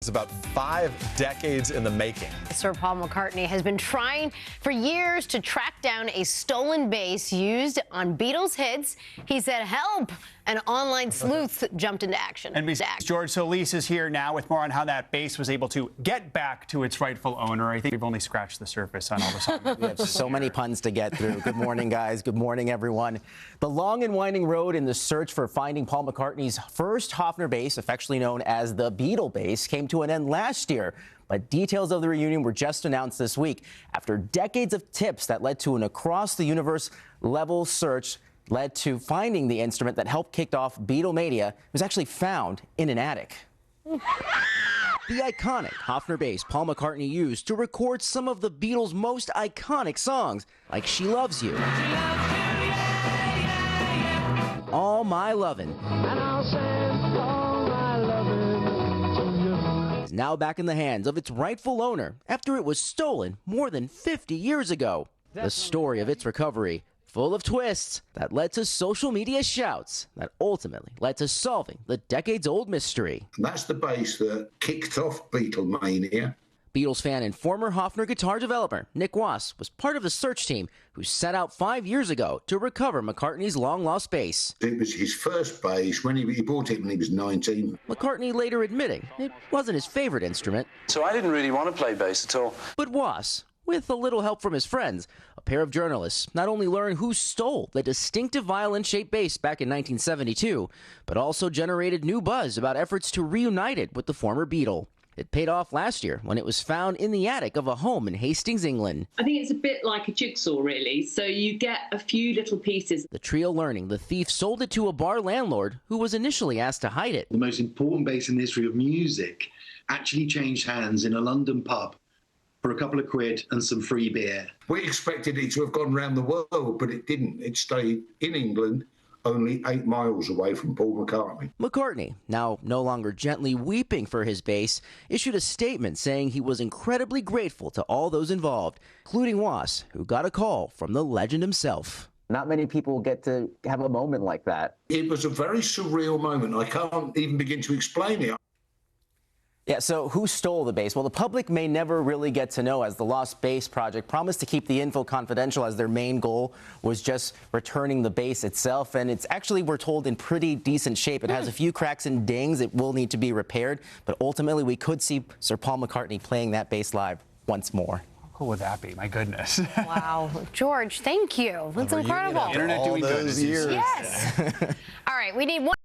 It's about 5 decades in the making. Sir Paul McCartney has been trying for years to track down a stolen bass used on Beatles hits. He said, "Help!" An online sleuth jumped into action. NBC's George Solis is here now with more on how that bass was able to get back to its rightful owner. I think we've only scratched the surface on all the songs. We have so many puns to get through. Good morning, guys. Good morning, everyone. The long and winding road in the search for finding Paul McCartney's first Hofner bass, affectionately known as the Beatle bass, came to an end last year. But details of the reunion were just announced this week after decades of tips that led to an across-the-universe level search led to finding the instrument that helped kick off Beatlemania. It was actually found in an attic. The iconic Hofner bass Paul McCartney used to record some of the Beatles' most iconic songs, like She Loves You, All My Lovin', is now back in the hands of its rightful owner after it was stolen more than 50 years ago. The story of its recovery, full of twists that led to social media shouts that ultimately led to solving the decades-old mystery. And that's the bass that kicked off Beatlemania. Beatles fan and former Hofner guitar developer Nick Wass was part of the search team who set out 5 years ago to recover McCartney's long-lost bass. It was his first bass when he bought it when he was 19. McCartney later admitting it wasn't his favorite instrument. So I didn't really want to play bass at all. But Wass, with a little help from his friends, a pair of journalists, not only learned who stole the distinctive violin-shaped bass back in 1972, but also generated new buzz about efforts to reunite it with the former Beatle. It paid off last year when it was found in the attic of a home in Hastings, England. I think it's a bit like a jigsaw, really. So you get a few little pieces. The trio learning the thief sold it to a bar landlord who was initially asked to hide it. The most important bass in the history of music actually changed hands in a London pub for a couple of quid and some free beer. We expected it to have gone around the world, but it didn't. It stayed in England, only 8 miles away from Paul McCartney. McCartney, now no longer gently weeping for his bass, issued a statement saying he was incredibly grateful to all those involved, including Wass, who got a call from the legend himself. Not many people get to have a moment like that. It was a very surreal moment. I can't even begin to explain it. Yeah, so who stole the bass? Well, the public may never really get to know, as the Lost Bass Project promised to keep the info confidential, as their main goal was just returning the bass itself. And it's actually, we're told, in pretty decent shape. It has a few cracks and dings. It will need to be repaired. But ultimately, we could see Sir Paul McCartney playing that bass live once more. How cool would that be? My goodness. Wow. George, thank you. That's incredible. Internet doing good. Years. Yes. All right, we need one.